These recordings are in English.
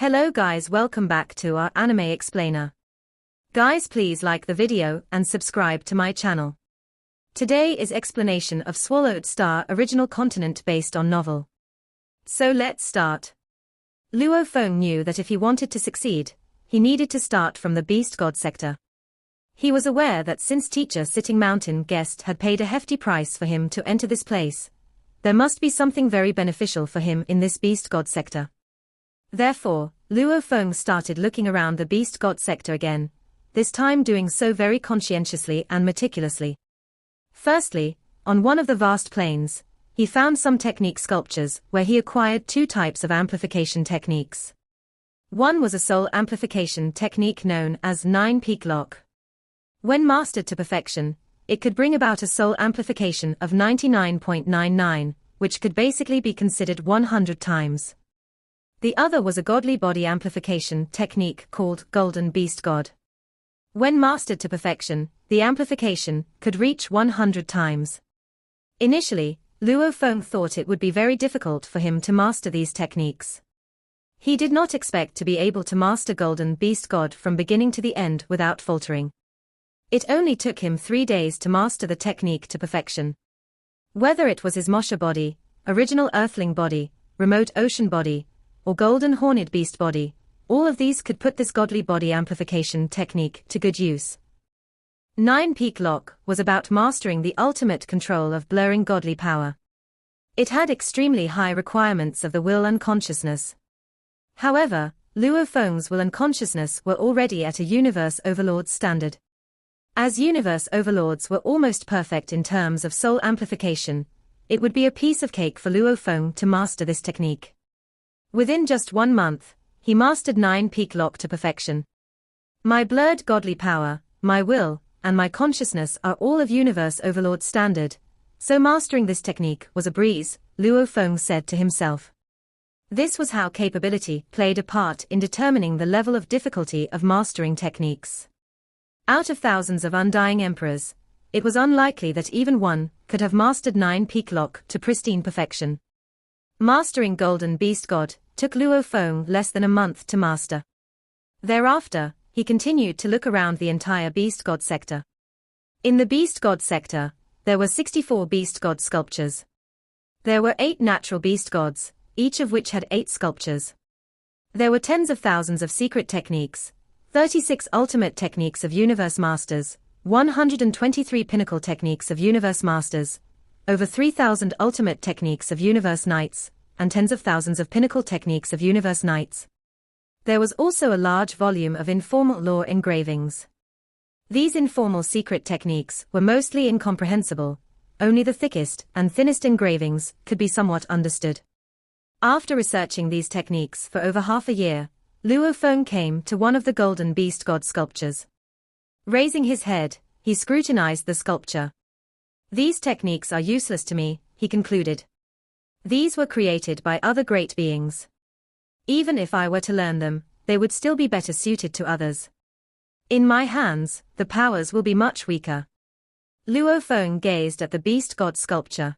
Hello guys, welcome back to our anime explainer. Guys, please like the video and subscribe to my channel. Today is explanation of Swallowed Star original continent based on novel. So let's start. Luo Feng knew that if he wanted to succeed, he needed to start from the Beast God sector. He was aware that since teacher Sitting Mountain Guest had paid a hefty price for him to enter this place, there must be something very beneficial for him in this Beast God sector. Therefore, Luo Feng started looking around the Beast God sector again, this time doing so very conscientiously and meticulously. Firstly, on one of the vast plains, he found some technique sculptures where he acquired two types of amplification techniques. One was a soul amplification technique known as 9-peak lock. When mastered to perfection, it could bring about a soul amplification of 99.99, which could basically be considered 100 times. The other was a godly body amplification technique called Golden Beast God. When mastered to perfection, the amplification could reach 100 times. Initially, Luo Feng thought it would be very difficult for him to master these techniques. He did not expect to be able to master Golden Beast God from beginning to the end without faltering. It only took him 3 days to master the technique to perfection. Whether it was his Mosha body, original Earthling body, remote ocean body, or golden horned beast body, all of these could put this godly body amplification technique to good use. 9-peak lock was about mastering the ultimate control of blurring godly power. It had extremely high requirements of the will and consciousness. However, Luo Feng's will and consciousness were already at a universe overlord standard. As universe overlords were almost perfect in terms of soul amplification, it would be a piece of cake for Luo Feng to master this technique. Within just 1 month, he mastered 9-peak lock to perfection. My blurred godly power, my will, and my consciousness are all of universe overlord standard, so mastering this technique was a breeze, Luo Feng said to himself. This was how capability played a part in determining the level of difficulty of mastering techniques. Out of thousands of undying emperors, it was unlikely that even one could have mastered 9-peak lock to pristine perfection. Mastering Golden Beast God took Luo Feng less than a month to master. Thereafter, he continued to look around the entire Beast God sector. In the Beast God sector, there were 64 Beast God sculptures. There were 8 natural Beast Gods, each of which had 8 sculptures. There were tens of thousands of secret techniques, 36 ultimate techniques of Universe Masters, 123 pinnacle techniques of Universe Masters, over 3,000 ultimate techniques of Universe Knights, and tens of thousands of pinnacle techniques of Universe Knights. There was also a large volume of informal lore engravings. These informal secret techniques were mostly incomprehensible, only the thickest and thinnest engravings could be somewhat understood. After researching these techniques for over half a year, Luo Feng came to one of the Golden Beast God sculptures. Raising his head, he scrutinized the sculpture. These techniques are useless to me, he concluded. These were created by other great beings. Even if I were to learn them, they would still be better suited to others. In my hands, the powers will be much weaker. Luo Feng gazed at the Beast God sculpture.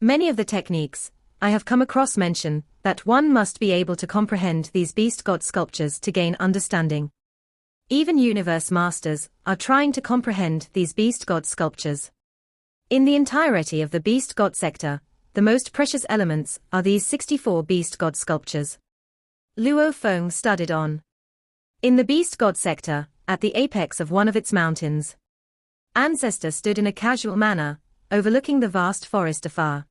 Many of the techniques I have come across mention that one must be able to comprehend these Beast God sculptures to gain understanding. Even Universe Masters are trying to comprehend these Beast God sculptures. In the entirety of the Beast God sector, the most precious elements are these 64 Beast God sculptures. Luo Feng studied on. In the Beast God sector, at the apex of one of its mountains, Ancestor stood in a casual manner, overlooking the vast forest afar.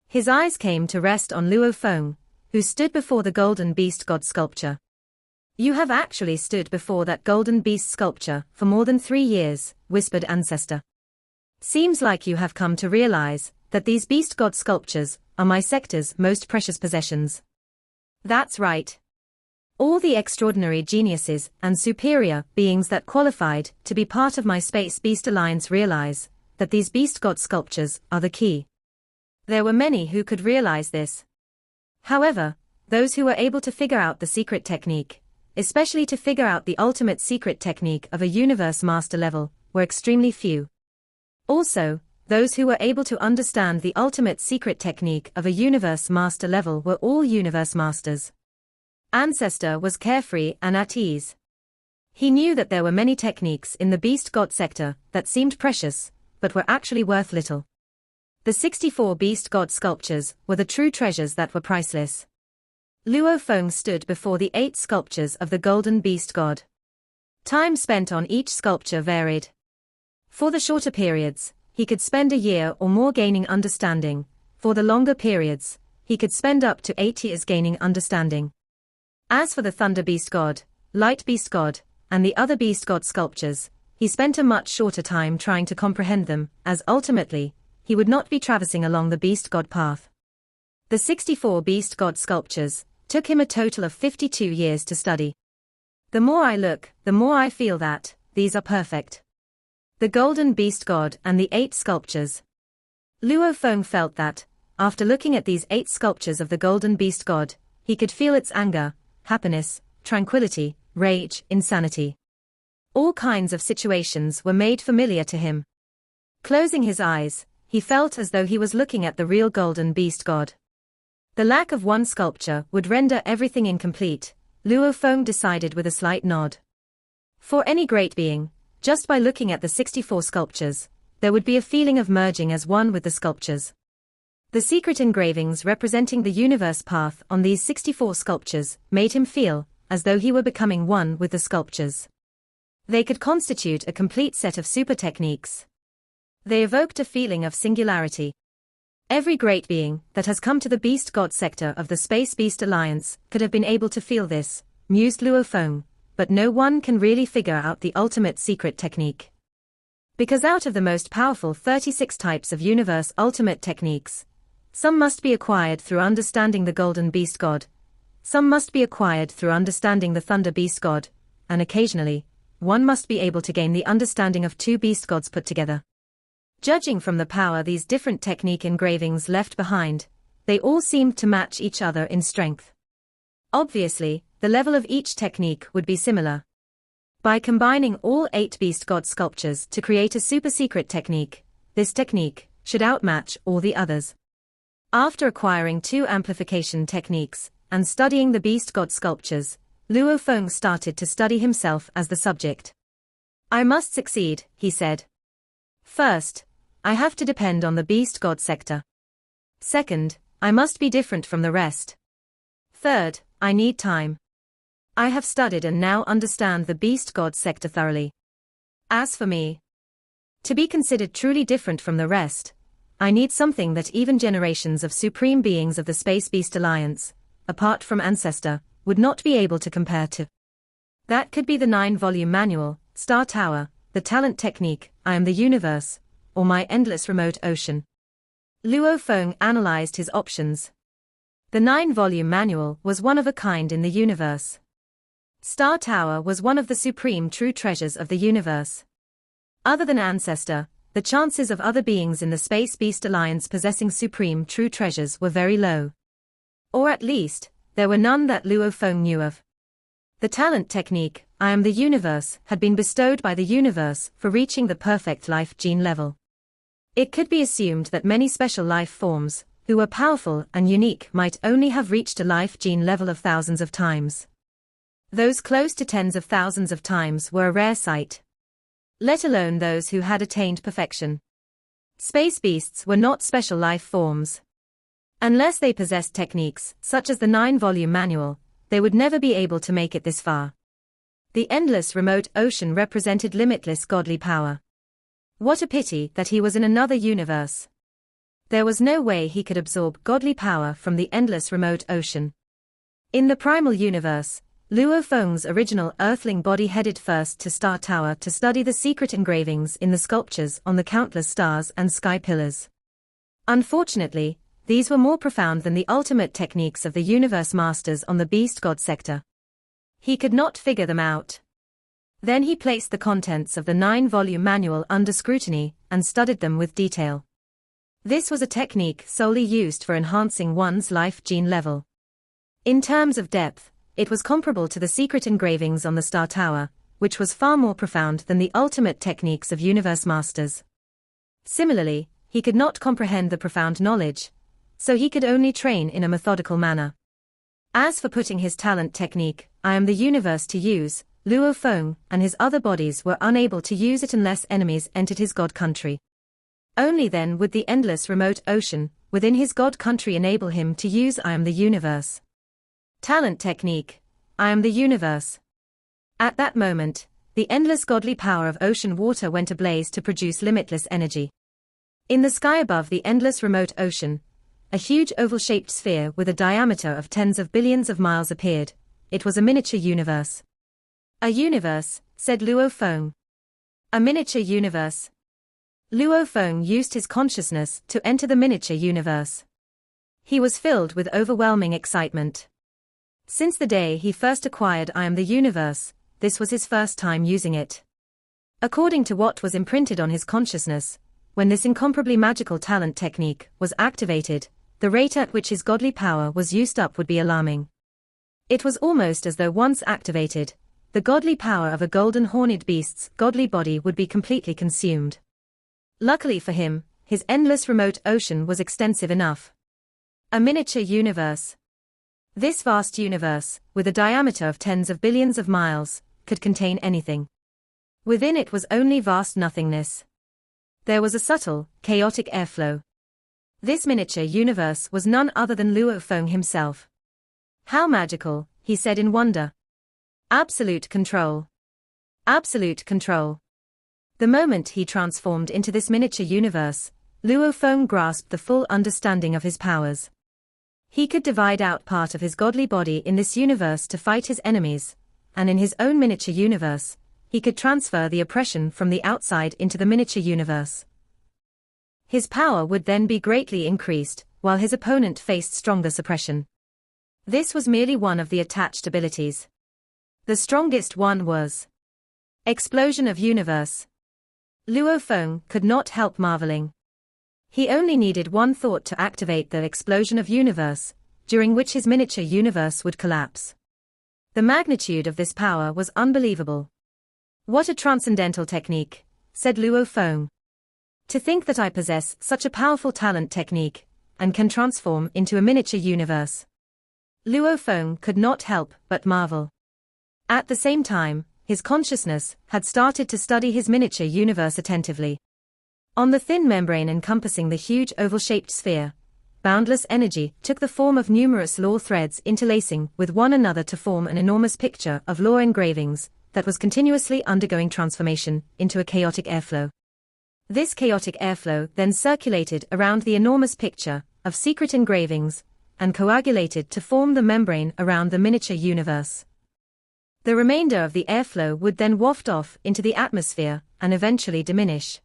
His eyes came to rest on Luo Feng, who stood before the Golden Beast God sculpture. You have actually stood before that Golden Beast sculpture for more than 3 years, whispered Ancestor. Seems like you have come to realize that these Beast God sculptures are my sector's most precious possessions. That's right. All the extraordinary geniuses and superior beings that qualified to be part of my Space Beast Alliance realize that these Beast God sculptures are the key. There were many who could realize this. However, those who were able to figure out the secret technique, especially to figure out the ultimate secret technique of a Universe Master level, were extremely few. Also, those who were able to understand the ultimate secret technique of a Universe Master level were all Universe Masters. Ancestor was carefree and at ease. He knew that there were many techniques in the beast god sector that seemed precious, but were actually worth little. The 64 beast god sculptures were the true treasures that were priceless. Luo Feng stood before the 8 sculptures of the golden beast god. Time spent on each sculpture varied. For the shorter periods, he could spend a year or more gaining understanding. For the longer periods, he could spend up to 8 years gaining understanding. As for the thunder beast god, light beast god, and the other beast god sculptures, he spent a much shorter time trying to comprehend them, as ultimately, he would not be traversing along the beast god path. The 64 beast god sculptures took him a total of 52 years to study. The more I look, the more I feel that these are perfect. The golden beast god and the 8 sculptures. Luo Feng felt that, after looking at these 8 sculptures of the golden beast god, he could feel its anger, happiness, tranquility, rage, insanity. All kinds of situations were made familiar to him. Closing his eyes, he felt as though he was looking at the real golden beast god. The lack of one sculpture would render everything incomplete, Luo Feng decided with a slight nod. For any great being, just by looking at the 64 sculptures, there would be a feeling of merging as one with the sculptures. The secret engravings representing the universe path on these 64 sculptures made him feel as though he were becoming one with the sculptures. They could constitute a complete set of super techniques. They evoked a feeling of singularity. Every great being that has come to the Beast God sector of the Space Beast Alliance could have been able to feel this, mused Luo Feng, but no one can really figure out the ultimate secret technique. Because out of the most powerful 36 types of universe ultimate techniques, some must be acquired through understanding the Golden Beast God, some must be acquired through understanding the Thunder Beast God, and occasionally, one must be able to gain the understanding of 2 Beast Gods put together. Judging from the power these different technique engravings left behind, they all seemed to match each other in strength. Obviously, the level of each technique would be similar. By combining all 8 Beast God sculptures to create a super secret technique, this technique should outmatch all the others. After acquiring 2 amplification techniques and studying the Beast God sculptures, Luo Feng started to study himself as the subject. I must succeed, he said. First, I have to depend on the Beast God sector. Second, I must be different from the rest. Third, I need time. I have studied and now understand the Beast God sector thoroughly. As for me, to be considered truly different from the rest, I need something that even generations of supreme beings of the Space Beast Alliance, apart from Ancestor, would not be able to compare to. That could be the 9-volume manual, Star Tower, the talent technique, I am the universe, or my endless remote ocean. Luo Feng analyzed his options. The 9-volume manual was one of a kind in the universe. Star Tower was one of the supreme true treasures of the universe. Other than Ancestor, the chances of other beings in the Space Beast Alliance possessing supreme true treasures were very low. Or at least, there were none that Luo Feng knew of. The talent technique, I am the universe, had been bestowed by the universe for reaching the perfect life gene level. It could be assumed that many special life forms, who were powerful and unique, might only have reached a life gene level of thousands of times. Those close to tens of thousands of times were a rare sight. Let alone those who had attained perfection. Space beasts were not special life forms. Unless they possessed techniques, such as the 9-volume manual, they would never be able to make it this far. The endless remote ocean represented limitless godly power. What a pity that he was in another universe. There was no way he could absorb godly power from the endless remote ocean. In the primal universe, Luo Feng's original earthling body headed first to Star Tower to study the secret engravings in the sculptures on the countless stars and sky pillars. Unfortunately, these were more profound than the ultimate techniques of the universe masters on the Beast God sector. He could not figure them out. Then he placed the contents of the 9-volume manual under scrutiny and studied them with detail. This was a technique solely used for enhancing one's life gene level. In terms of depth, it was comparable to the secret engravings on the Star Tower, which was far more profound than the ultimate techniques of universe masters. Similarly, he could not comprehend the profound knowledge, so he could only train in a methodical manner. As for putting his talent technique, I am the universe to use, Luo Feng and his other bodies were unable to use it unless enemies entered his god country. Only then would the endless remote ocean within his god country enable him to use I am the universe. Talent technique, I am the universe. At that moment, the endless godly power of ocean water went ablaze to produce limitless energy. In the sky above the endless remote ocean, a huge oval-shaped sphere with a diameter of tens of billions of miles appeared. It was a miniature universe. A universe, said Luo Feng. A miniature universe. Luo Feng used his consciousness to enter the miniature universe. He was filled with overwhelming excitement. Since the day he first acquired I am the universe, this was his first time using it. According to what was imprinted on his consciousness, when this incomparably magical talent technique was activated, the rate at which his godly power was used up would be alarming. It was almost as though once activated, the godly power of a golden horned beast's godly body would be completely consumed. Luckily for him, his endless remote ocean was extensive enough. A miniature universe. This vast universe, with a diameter of tens of billions of miles, could contain anything. Within it was only vast nothingness. There was a subtle, chaotic airflow. This miniature universe was none other than Luo Feng himself. How magical, he said in wonder. Absolute control. Absolute control. The moment he transformed into this miniature universe, Luo Feng grasped the full understanding of his powers. He could divide out part of his godly body in this universe to fight his enemies, and in his own miniature universe, he could transfer the oppression from the outside into the miniature universe. His power would then be greatly increased, while his opponent faced stronger suppression. This was merely one of the attached abilities. The strongest one was Explosion of Universe. Luo Feng could not help marveling. He only needed one thought to activate the explosion of universe, during which his miniature universe would collapse. The magnitude of this power was unbelievable. What a transcendental technique, said Luo Feng. To think that I possess such a powerful talent technique, and can transform into a miniature universe. Luo Feng could not help but marvel. At the same time, his consciousness had started to study his miniature universe attentively. On the thin membrane encompassing the huge oval-shaped sphere, boundless energy took the form of numerous law threads interlacing with one another to form an enormous picture of law engravings that was continuously undergoing transformation into a chaotic airflow. This chaotic airflow then circulated around the enormous picture of secret engravings and coagulated to form the membrane around the miniature universe. The remainder of the airflow would then waft off into the atmosphere and eventually diminish.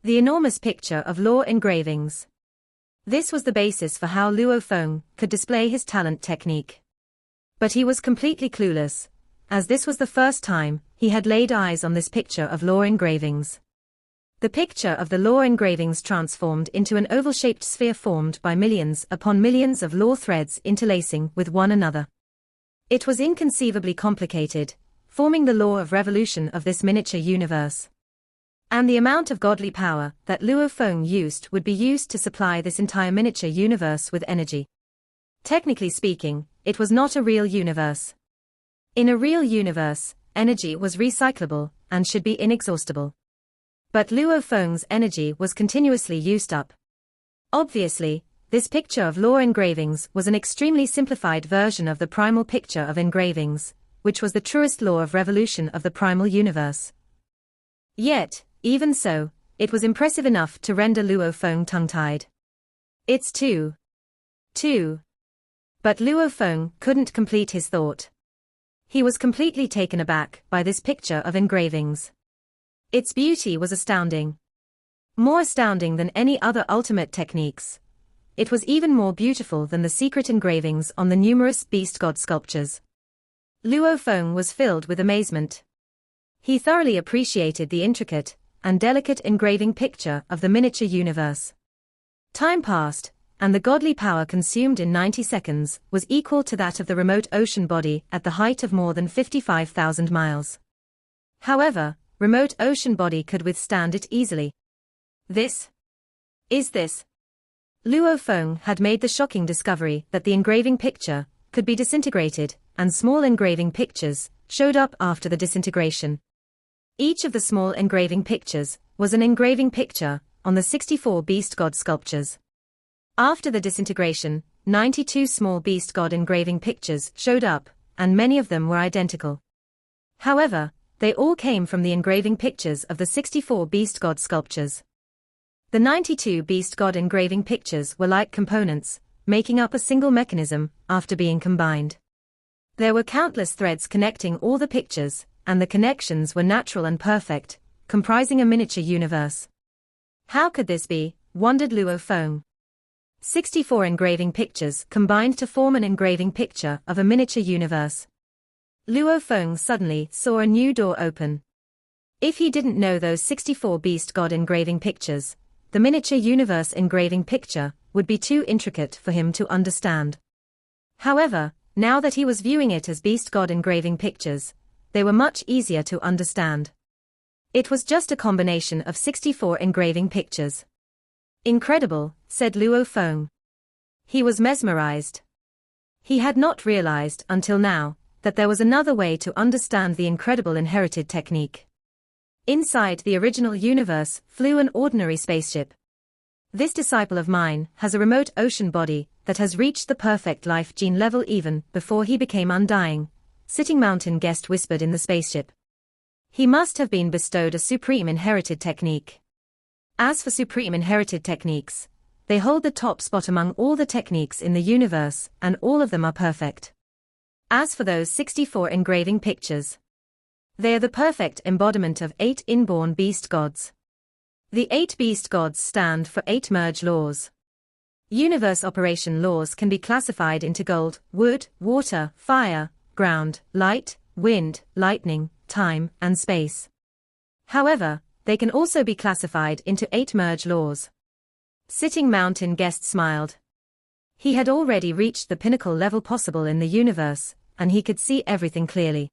The enormous picture of law engravings. This was the basis for how Luo Feng could display his talent technique. But he was completely clueless, as this was the first time he had laid eyes on this picture of law engravings. The picture of the law engravings transformed into an oval-shaped sphere formed by millions upon millions of law threads interlacing with one another. It was inconceivably complicated, forming the law of revolution of this miniature universe. And the amount of godly power that Luo Feng used would be used to supply this entire miniature universe with energy. Technically speaking, it was not a real universe. In a real universe, energy was recyclable and should be inexhaustible. But Luo Feng's energy was continuously used up. Obviously, this picture of law engravings was an extremely simplified version of the primal picture of engravings, which was the truest law of revolution of the primal universe. Yet, even so, it was impressive enough to render Luo Feng tongue-tied. It's too. But Luo Feng couldn't complete his thought. He was completely taken aback by this picture of engravings. Its beauty was astounding. More astounding than any other ultimate techniques. It was even more beautiful than the secret engravings on the numerous beast god sculptures. Luo Feng was filled with amazement. He thoroughly appreciated the intricate and delicate engraving picture of the miniature universe. Time passed, and the godly power consumed in 90 seconds was equal to that of the remote ocean body at the height of more than 55,000 miles. However, remote ocean body could withstand it easily. This. Luo Feng had made the shocking discovery that the engraving picture could be disintegrated, and small engraving pictures showed up after the disintegration. Each of the small engraving pictures was an engraving picture on the 64 beast god sculptures. After the disintegration, 92 small beast god engraving pictures showed up, and many of them were identical. However, they all came from the engraving pictures of the 64 beast god sculptures. The 92 beast god engraving pictures were like components, making up a single mechanism after being combined. There were countless threads connecting all the pictures, and the connections were natural and perfect, comprising a miniature universe. How could this be, wondered Luo Feng. 64 engraving pictures combined to form an engraving picture of a miniature universe. Luo Feng suddenly saw a new door open. If he didn't know those 64 beast god engraving pictures, the miniature universe engraving picture would be too intricate for him to understand. However, now that he was viewing it as beast god engraving pictures, they were much easier to understand. It was just a combination of 64 engraving pictures. Incredible, said Luo Feng. He was mesmerized. He had not realized until now that there was another way to understand the incredible inherited technique. Inside the original universe flew an ordinary spaceship. This disciple of mine has a remote ocean body that has reached the perfect life gene level even before he became undying, Sitting Mountain guest whispered in the spaceship. He must have been bestowed a supreme inherited technique. As for supreme inherited techniques, they hold the top spot among all the techniques in the universe, and all of them are perfect. As for those 64 engraving pictures, they are the perfect embodiment of 8 inborn beast gods. The 8 beast gods stand for 8 merge laws. Universe operation laws can be classified into gold, wood, water, fire, ground, light, wind, lightning, time, and space. However, they can also be classified into 8 merge laws. Sitting Mountain guest smiled. He had already reached the pinnacle level possible in the universe, and he could see everything clearly.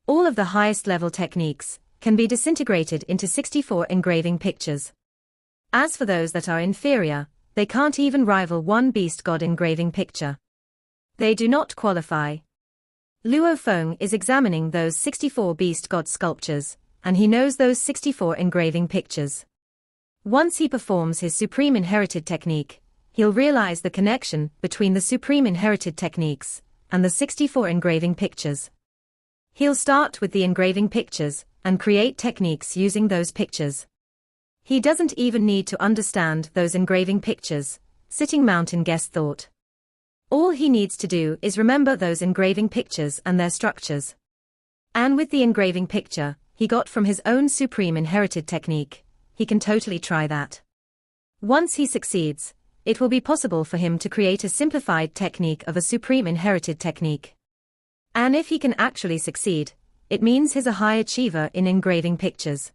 All of the highest level techniques can be disintegrated into 64 engraving pictures. As for those that are inferior, they can't even rival one beast god engraving picture. They do not qualify. Luo Feng is examining those 64 beast god sculptures, and he knows those 64 engraving pictures. Once he performs his supreme inherited technique, he'll realize the connection between the supreme inherited techniques and the 64 engraving pictures. He'll start with the engraving pictures and create techniques using those pictures. He doesn't even need to understand those engraving pictures, Sitting Mountain guest thought. All he needs to do is remember those engraving pictures and their structures. And with the engraving picture he got from his own supreme inherited technique, he can totally try that. Once he succeeds, it will be possible for him to create a simplified technique of a supreme inherited technique. And if he can actually succeed, it means he's a high achiever in engraving pictures.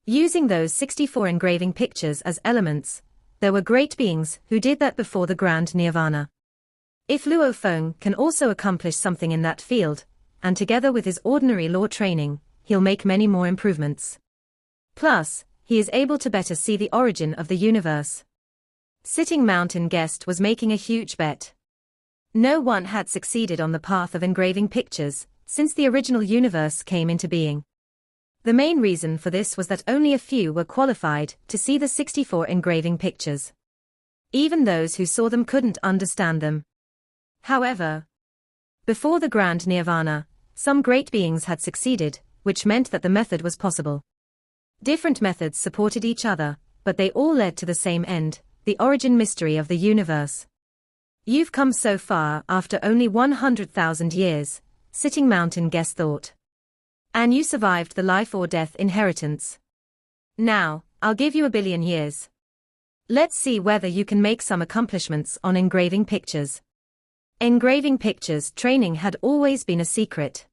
Using those 64 engraving pictures as elements, there were great beings who did that before the Grand Nirvana. If Luo Feng can also accomplish something in that field, and together with his ordinary law training, he'll make many more improvements. Plus, he is able to better see the origin of the universe. Sitting Mountain guest was making a huge bet. No one had succeeded on the path of engraving pictures since the original universe came into being. The main reason for this was that only a few were qualified to see the 64 engraving pictures. Even those who saw them couldn't understand them. However, before the Grand Nirvana, some great beings had succeeded, which meant that the method was possible. Different methods supported each other, but they all led to the same end, the origin mystery of the universe. You've come so far after only 100,000 years, Sitting Mountain guest thought. And you survived the life or death inheritance. Now, I'll give you 1 billion years. Let's see whether you can make some accomplishments on engraving pictures. Engraving pictures training had always been a secret.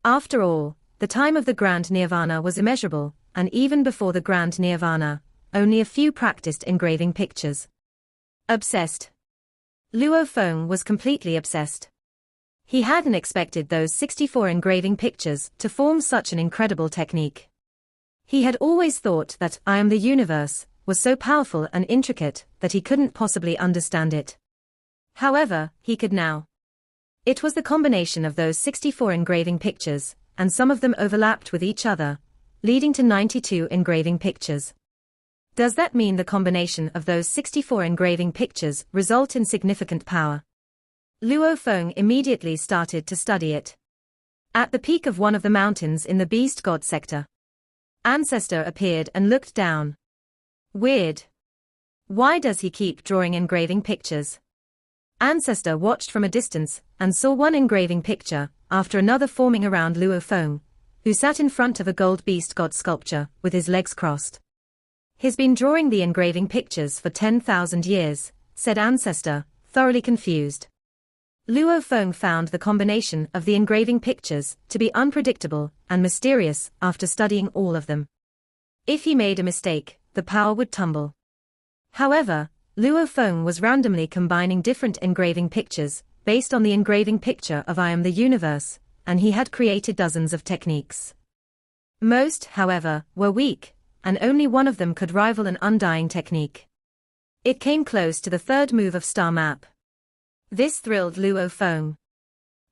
After all, the time of the Grand Nirvana was immeasurable, and even before the Grand Nirvana, only a few practiced engraving pictures. Obsessed. Luo Feng was completely obsessed. He hadn't expected those 64 engraving pictures to form such an incredible technique. He had always thought that I am the universe was so powerful and intricate that he couldn't possibly understand it. However, he could now. It was the combination of those 64 engraving pictures, and some of them overlapped with each other, leading to 92 engraving pictures. Does that mean the combination of those 64 engraving pictures result in significant power? Luo Feng immediately started to study it. At the peak of one of the mountains in the Beast God sector, Ancestor appeared and looked down. Weird. Why does he keep drawing engraving pictures? Ancestor watched from a distance and saw one engraving picture after another forming around Luo Feng, who sat in front of a gold Beast God sculpture with his legs crossed. He's been drawing the engraving pictures for 10,000 years, said Ancestor, thoroughly confused. Luo Feng found the combination of the engraving pictures to be unpredictable and mysterious after studying all of them. If he made a mistake, the power would tumble. However, Luo Feng was randomly combining different engraving pictures based on the engraving picture of I Am the Universe, and he had created dozens of techniques. Most, however, were weak, and only one of them could rival an undying technique. It came close to the third move of Star Map. This thrilled Luo Feng.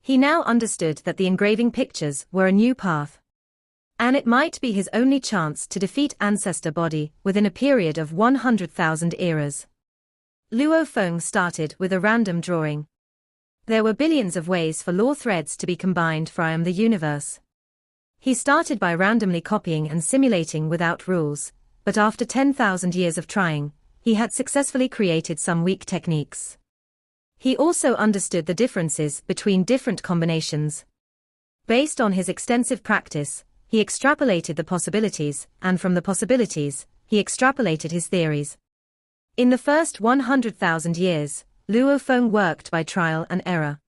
He now understood that the engraving pictures were a new path, and it might be his only chance to defeat Ancestor Body within a period of 100,000 eras. Luo Feng started with a random drawing. There were billions of ways for law threads to be combined for I Am the Universe. He started by randomly copying and simulating without rules, but after 10,000 years of trying, he had successfully created some weak techniques. He also understood the differences between different combinations. Based on his extensive practice, he extrapolated the possibilities, and from the possibilities, he extrapolated his theories. In the first 100,000 years, Luo Feng worked by trial and error.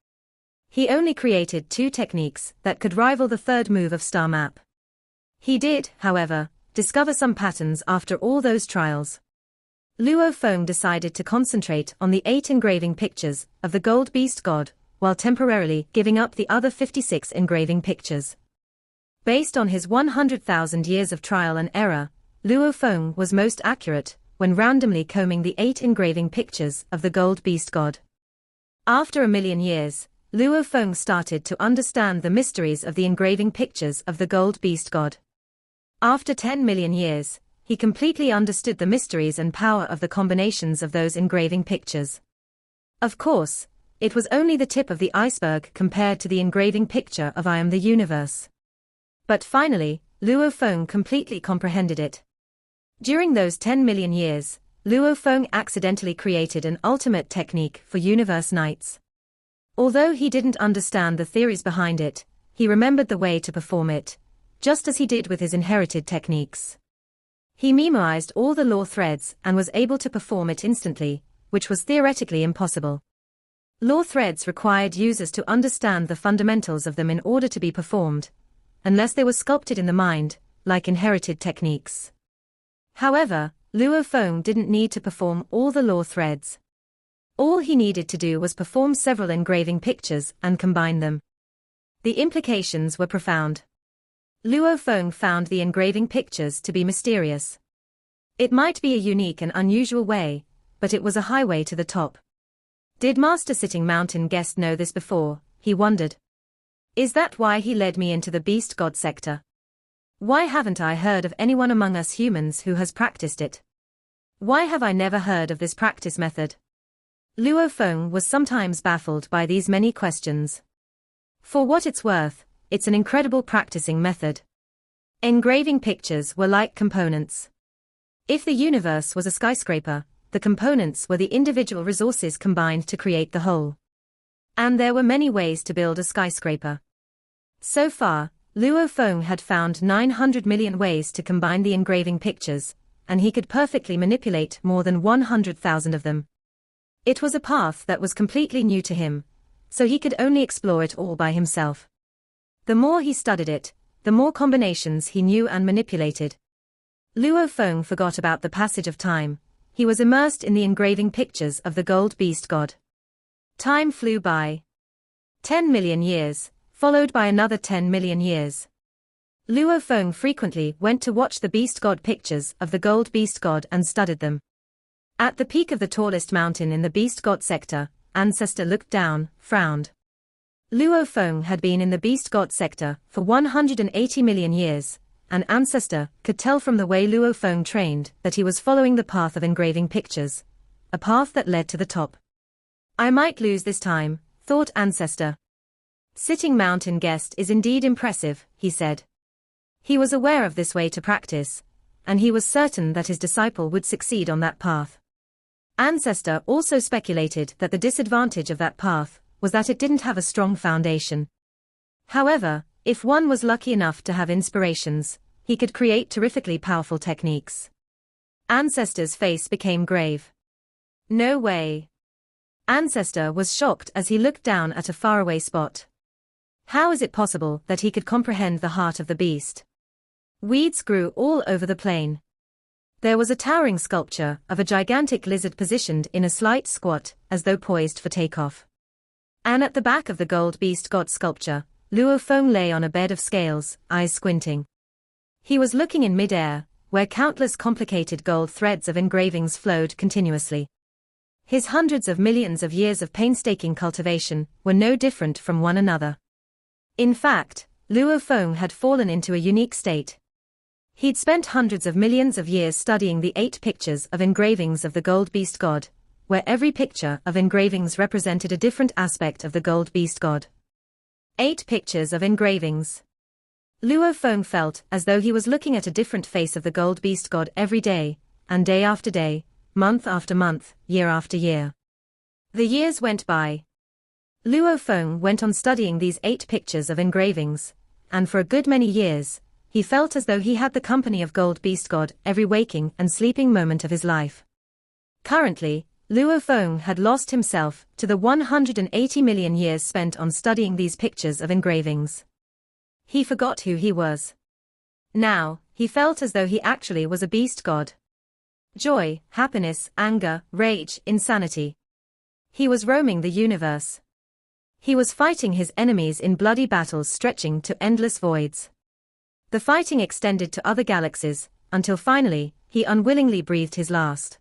He only created 2 techniques that could rival the third move of Star Map. He did, however, discover some patterns after all those trials. Luo Feng decided to concentrate on the 8 engraving pictures of the Gold Beast God, while temporarily giving up the other 56 engraving pictures. Based on his 100,000 years of trial and error, Luo Feng was most accurate when randomly combing the 8 engraving pictures of the Gold Beast God. After a million years, Luo Feng started to understand the mysteries of the engraving pictures of the Gold Beast God. After 10 million years, he completely understood the mysteries and power of the combinations of those engraving pictures. Of course, it was only the tip of the iceberg compared to the engraving picture of I Am the Universe. But finally, Luo Feng completely comprehended it. During those 10 million years, Luo Feng accidentally created an ultimate technique for Universe Knights. Although he didn't understand the theories behind it, he remembered the way to perform it, just as he did with his inherited techniques. He memorized all the law threads and was able to perform it instantly, which was theoretically impossible. Law threads required users to understand the fundamentals of them in order to be performed, unless they were sculpted in the mind, like inherited techniques. However, Luo Feng didn't need to perform all the law threads. All he needed to do was perform several engraving pictures and combine them. The implications were profound. Luo Feng found the engraving pictures to be mysterious. It might be a unique and unusual way, but it was a highway to the top. Did Master Sitting Mountain Guest know this before, he wondered. Is that why he led me into the Beast God sector? Why haven't I heard of anyone among us humans who has practiced it? Why have I never heard of this practice method? Luo Feng was sometimes baffled by these many questions. For what it's worth, it's an incredible practicing method. Engraving pictures were like components. If the universe was a skyscraper, the components were the individual resources combined to create the whole. And there were many ways to build a skyscraper. So far, Luo Feng had found 900 million ways to combine the engraving pictures, and he could perfectly manipulate more than 100,000 of them. It was a path that was completely new to him, so he could only explore it all by himself. The more he studied it, the more combinations he knew and manipulated. Luo Feng forgot about the passage of time. He was immersed in the engraving pictures of the Gold Beast God. Time flew by. 10 million years, followed by another 10 million years. Luo Feng frequently went to watch the Beast God pictures of the Gold Beast God and studied them. At the peak of the tallest mountain in the Beast God sector, Ancestor looked down, frowned. Luo Feng had been in the beast god sector for 180 million years. An ancestor could tell from the way Luo Feng trained that he was following the path of engraving pictures, a path that led to the top. I might lose this time, thought ancestor. Sitting mountain guest is indeed impressive, he said. He was aware of this way to practice, and he was certain that his disciple would succeed on that path. Ancestor also speculated that the disadvantage of that path was that it didn't have a strong foundation. However, if one was lucky enough to have inspirations, he could create terrifically powerful techniques. Ancestor's face became grave. No way. Ancestor was shocked as he looked down at a faraway spot. How is it possible that he could comprehend the heart of the beast? Weeds grew all over the plain. There was a towering sculpture of a gigantic lizard positioned in a slight squat, as though poised for takeoff. And at the back of the gold beast god sculpture, Luo Feng lay on a bed of scales, eyes squinting. He was looking in mid-air, where countless complicated gold threads of engravings flowed continuously. His hundreds of millions of years of painstaking cultivation were no different from one another. In fact, Luo Feng had fallen into a unique state. He'd spent hundreds of millions of years studying the 8 pictures of engravings of the gold beast god, where every picture of engravings represented a different aspect of the gold beast god. 8 pictures of engravings. Luo Feng felt as though he was looking at a different face of the gold beast god every day, and day after day, month after month, year after year. The years went by. Luo Feng went on studying these 8 pictures of engravings, and for a good many years, he felt as though he had the company of gold beast god every waking and sleeping moment of his life. Currently, Luo Feng had lost himself to the 180 million years spent on studying these pictures of engravings. He forgot who he was. Now, he felt as though he actually was a beast god. Joy, happiness, anger, rage, insanity. He was roaming the universe. He was fighting his enemies in bloody battles stretching to endless voids. The fighting extended to other galaxies, until finally, he unwillingly breathed his last.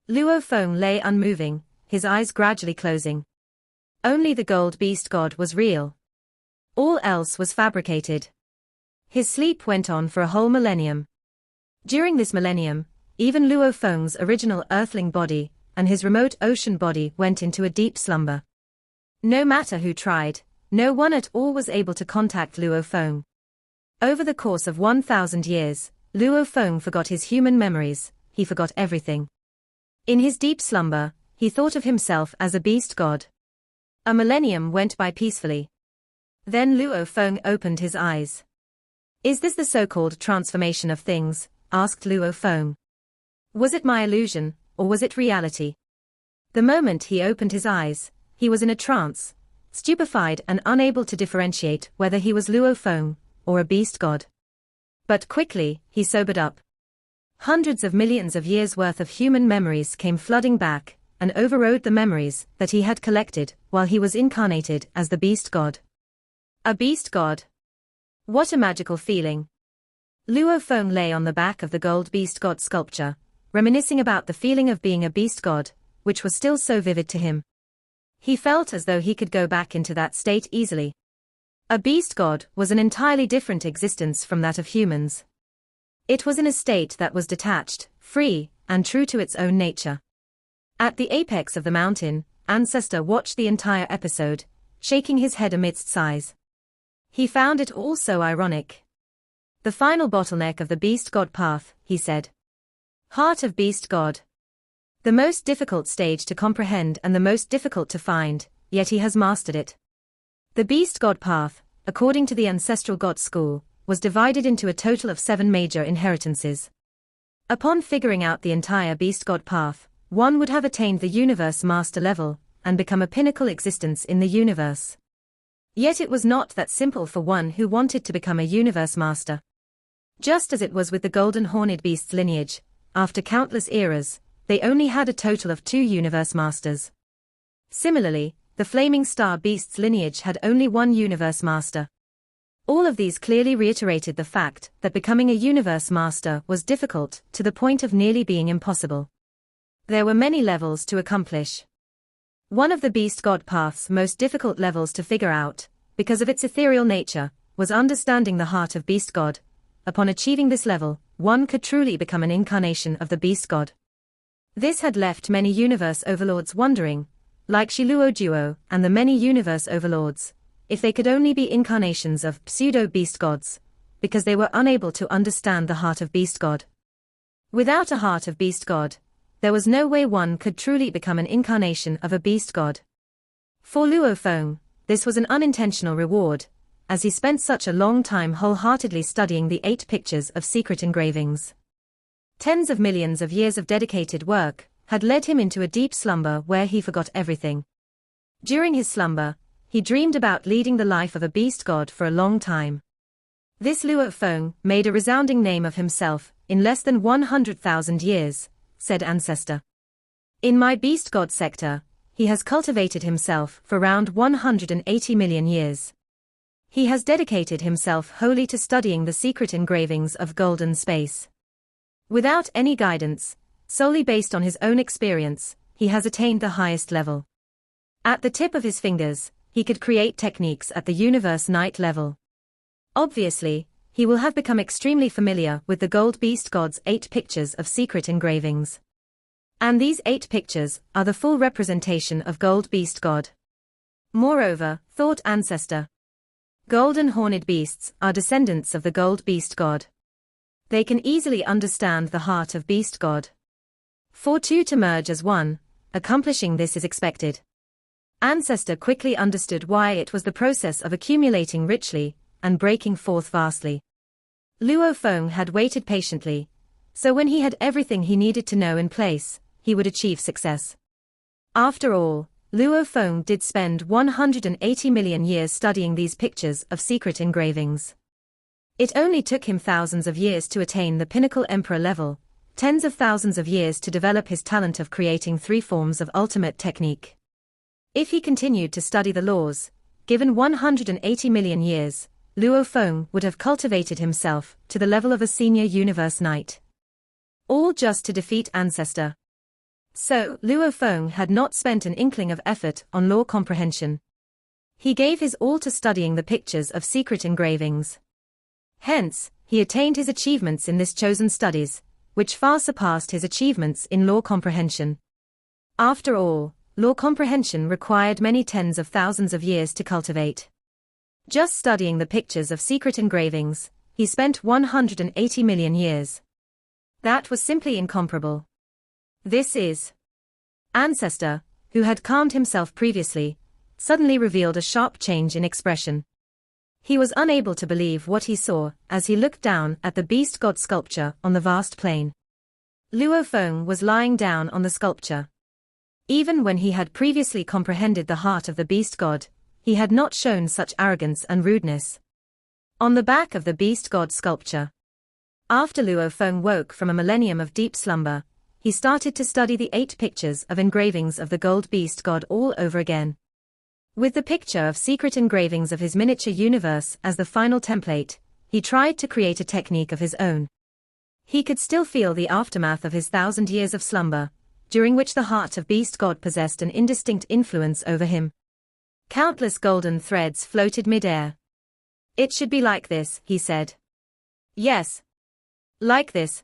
Luo Feng lay unmoving, his eyes gradually closing. Only the gold beast god was real. All else was fabricated. His sleep went on for a whole millennium. During this millennium, even Luo Feng's original earthling body and his remote ocean body went into a deep slumber. No matter who tried, no one at all was able to contact Luo Feng. Over the course of 1,000 years, Luo Feng forgot his human memories, he forgot everything. In his deep slumber, he thought of himself as a beast god. A millennium went by peacefully. Then Luo Feng opened his eyes. Is this the so-called transformation of things? Asked Luo Feng. Was it my illusion, or was it reality? The moment he opened his eyes, he was in a trance, stupefied and unable to differentiate whether he was Luo Feng or a beast god. But quickly, he sobered up. Hundreds of millions of years' worth of human memories came flooding back, and overrode the memories that he had collected while he was incarnated as the beast god. A beast god? What a magical feeling. Luo Feng lay on the back of the gold beast god sculpture, reminiscing about the feeling of being a beast god, which was still so vivid to him. He felt as though he could go back into that state easily. A beast god was an entirely different existence from that of humans. It was in a state that was detached, free, and true to its own nature. At the apex of the mountain, Ancestor watched the entire episode, shaking his head amidst sighs. He found it all so ironic. The final bottleneck of the beast god path, he said. Heart of beast god. The most difficult stage to comprehend and the most difficult to find, yet he has mastered it. The beast god path, according to the ancestral god school, was divided into a total of 7 major inheritances. Upon figuring out the entire beast god path, one would have attained the universe master level, and become a pinnacle existence in the universe. Yet it was not that simple for one who wanted to become a universe master. Just as it was with the golden horned beast's lineage, after countless eras, they only had a total of 2 universe masters. Similarly, the flaming star beast's lineage had only 1 universe master. All of these clearly reiterated the fact that becoming a universe master was difficult to the point of nearly being impossible. There were many levels to accomplish. One of the beast god path's most difficult levels to figure out, because of its ethereal nature, was understanding the heart of beast god. Upon achieving this level, one could truly become an incarnation of the beast god. This had left many universe overlords wondering, like Shiluo Duo and the many universe overlords, if they could only be incarnations of pseudo-beast gods, because they were unable to understand the heart of beast god. Without a heart of beast god, there was no way one could truly become an incarnation of a beast god. For Luo Feng, this was an unintentional reward, as he spent such a long time wholeheartedly studying the 8 pictures of secret engravings. Tens of millions of years of dedicated work had led him into a deep slumber where he forgot everything. During his slumber, he dreamed about leading the life of a beast god for a long time. This Luo Feng made a resounding name of himself in less than 100,000 years, said Ancestor. In my beast god sector, he has cultivated himself for around 180 million years. He has dedicated himself wholly to studying the secret engravings of golden space. Without any guidance, solely based on his own experience, he has attained the highest level. At the tip of his fingers, he could create techniques at the universe night level. Obviously, he will have become extremely familiar with the gold beast god's 8 pictures of secret engravings. And these 8 pictures are the full representation of gold beast god. Moreover, thought Ancestor, golden horned beasts are descendants of the gold beast god. They can easily understand the heart of beast god. For two to merge as one, accomplishing this is expected. Ancestor quickly understood why it was the process of accumulating richly and breaking forth vastly. Luo Feng had waited patiently, so when he had everything he needed to know in place, he would achieve success. After all, Luo Feng did spend 180 million years studying these pictures of secret engravings. It only took him thousands of years to attain the pinnacle emperor level, tens of thousands of years to develop his talent of creating 3 forms of ultimate technique. If he continued to study the laws, given 180 million years, Luo Feng would have cultivated himself to the level of a senior universe knight. All just to defeat Ancestor. So, Luo Feng had not spent an inkling of effort on law comprehension. He gave his all to studying the pictures of secret engravings. Hence, he attained his achievements in this chosen studies, which far surpassed his achievements in law comprehension. After all, law comprehension required many tens of thousands of years to cultivate. Just studying the pictures of secret engravings, he spent 180 million years. That was simply incomparable. This is. Ancestor, who had calmed himself previously, suddenly revealed a sharp change in expression. He was unable to believe what he saw as he looked down at the beast god sculpture on the vast plain. Luo Feng was lying down on the sculpture. Even when he had previously comprehended the heart of the beast god, he had not shown such arrogance and rudeness. On the back of the beast god sculpture. After Luo Feng woke from a millennium of deep slumber, he started to study the 8 pictures of engravings of the gold beast god all over again. With the picture of secret engravings of his miniature universe as the final template, he tried to create a technique of his own. He could still feel the aftermath of his 1,000 years of slumber, during which the heart of beast god possessed an indistinct influence over him. Countless golden threads floated mid-air. It should be like this, he said. Yes. Like this.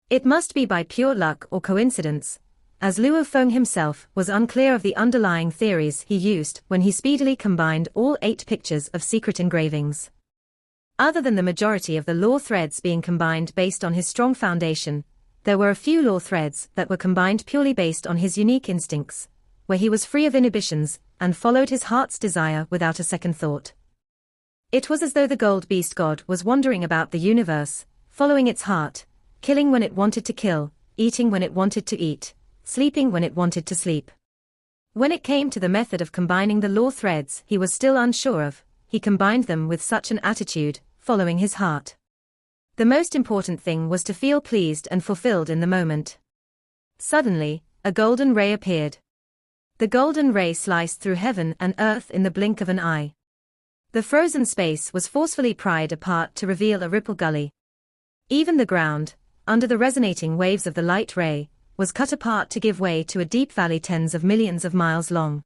It must be by pure luck or coincidence, as Luo Feng himself was unclear of the underlying theories he used when he speedily combined all 8 pictures of secret engravings. Other than the majority of the law threads being combined based on his strong foundation, there were a few law threads that were combined purely based on his unique instincts, where he was free of inhibitions and followed his heart's desire without a second thought. It was as though the gold beast god was wandering about the universe, following its heart, killing when it wanted to kill, eating when it wanted to eat, sleeping when it wanted to sleep. When it came to the method of combining the law threads he was still unsure of, he combined them with such an attitude, following his heart. The most important thing was to feel pleased and fulfilled in the moment. Suddenly, a golden ray appeared. The golden ray sliced through heaven and earth in the blink of an eye. The frozen space was forcefully pried apart to reveal a ripple gully. Even the ground, under the resonating waves of the light ray, was cut apart to give way to a deep valley tens of millions of miles long.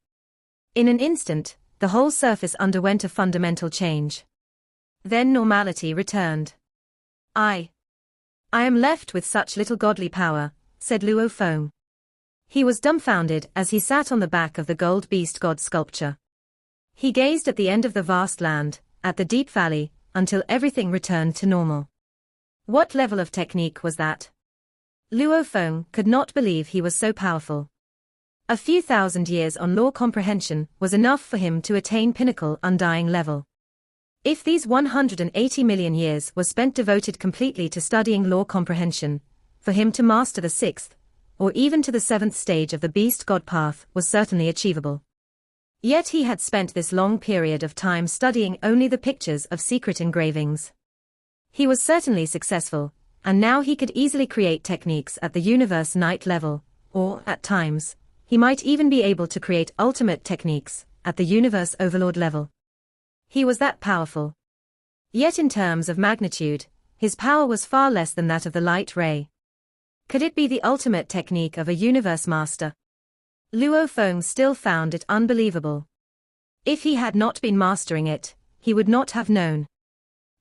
In an instant, the whole surface underwent a fundamental change. Then normality returned. I am left with such little godly power, said Luo Feng. He was dumbfounded as he sat on the back of the gold beast god sculpture. He gazed at the end of the vast land, at the deep valley, until everything returned to normal. What level of technique was that? Luo Feng could not believe he was so powerful. A few thousand years on law comprehension was enough for him to attain pinnacle undying level. If these 180 million years were spent devoted completely to studying law comprehension, for him to master the sixth, or even to the seventh stage of the beast god path was certainly achievable. Yet he had spent this long period of time studying only the pictures of secret engravings. He was certainly successful, and now he could easily create techniques at the universe night level, or, at times, he might even be able to create ultimate techniques at the universe overlord level. He was that powerful. Yet in terms of magnitude, his power was far less than that of the light ray. Could it be the ultimate technique of a universe master? Luo Feng still found it unbelievable. If he had not been mastering it, he would not have known.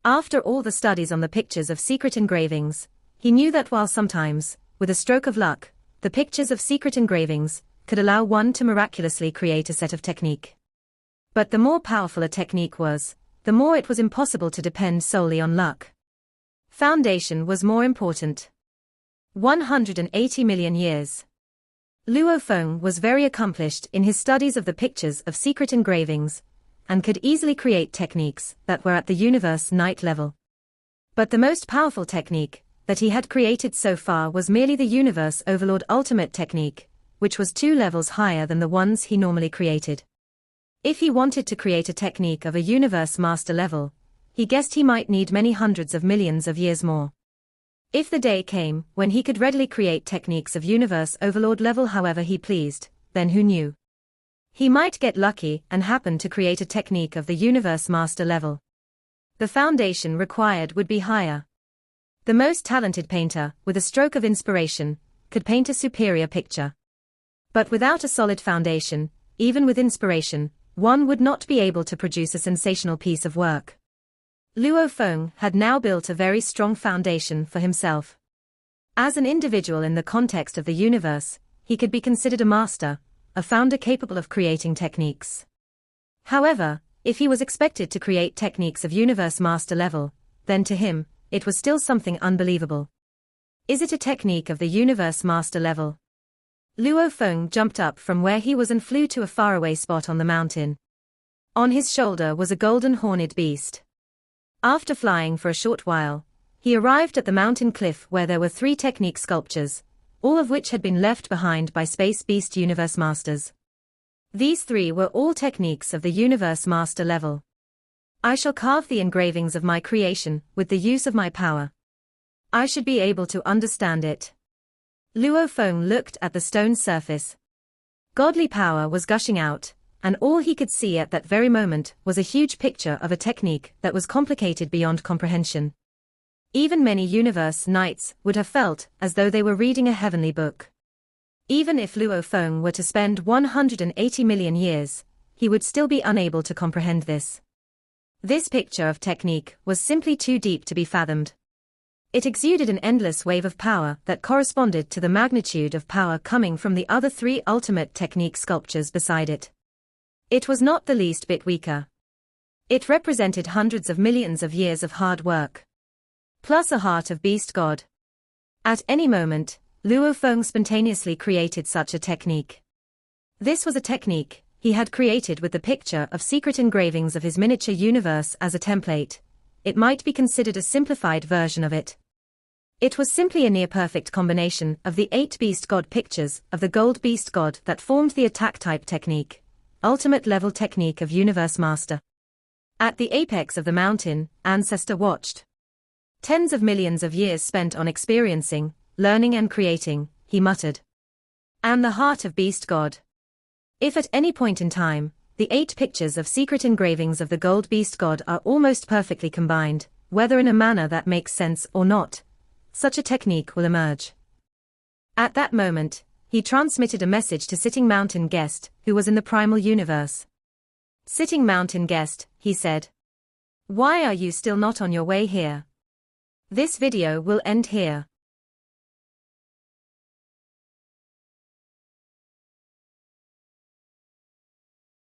After all the studies on the pictures of secret engravings, he knew that while sometimes, with a stroke of luck, the pictures of secret engravings could allow one to miraculously create a set of technique. But the more powerful a technique was, the more it was impossible to depend solely on luck. Foundation was more important. 180 million years. Luo Feng was very accomplished in his studies of the pictures of secret engravings, and could easily create techniques that were at the universe night level. But the most powerful technique that he had created so far was merely the universe overlord ultimate technique, which was 2 levels higher than the ones he normally created. If he wanted to create a technique of a universe master level, he guessed he might need many hundreds of millions of years more. If the day came when he could readily create techniques of universe overlord level however he pleased, then who knew? He might get lucky and happen to create a technique of the universe master level. The foundation required would be higher. The most talented painter, with a stroke of inspiration, could paint a superior picture. But without a solid foundation, even with inspiration, one would not be able to produce a sensational piece of work. Luo Feng had now built a very strong foundation for himself. As an individual in the context of the universe, he could be considered a master, a founder capable of creating techniques. However, if he was expected to create techniques of universe master level, then to him, it was still something unbelievable. Is it a technique of the universe master level? Luo Feng jumped up from where he was and flew to a faraway spot on the mountain. On his shoulder was a golden horned beast. After flying for a short while, he arrived at the mountain cliff where there were 3 technique sculptures, all of which had been left behind by Space Beast Universe Masters. These 3 were all techniques of the Universe Master level. I shall carve the engravings of my creation with the use of my power. I should be able to understand it. Luo Feng looked at the stone surface. Godly power was gushing out, and all he could see at that very moment was a huge picture of a technique that was complicated beyond comprehension. Even many universe knights would have felt as though they were reading a heavenly book. Even if Luo Feng were to spend 180 million years, he would still be unable to comprehend this. This picture of technique was simply too deep to be fathomed. It exuded an endless wave of power that corresponded to the magnitude of power coming from the other 3 ultimate technique sculptures beside it. It was not the least bit weaker. It represented hundreds of millions of years of hard work. Plus a heart of beast god. At any moment, Luo Feng spontaneously created such a technique. This was a technique he had created with the picture of secret engravings of his miniature universe as a template. It might be considered a simplified version of it. It was simply a near-perfect combination of the 8 beast god pictures of the gold beast god that formed the attack type technique, ultimate level technique of Universe Master. At the apex of the mountain, Ancestor watched. Tens of millions of years spent on experiencing, learning and creating, he muttered. And the heart of beast god. If at any point in time, the 8 pictures of secret engravings of the gold beast god are almost perfectly combined, whether in a manner that makes sense or not, such a technique will emerge. At that moment, he transmitted a message to Sitting Mountain Guest, who was in the primal universe. Sitting Mountain Guest, he said. Why are you still not on your way here? This video will end here.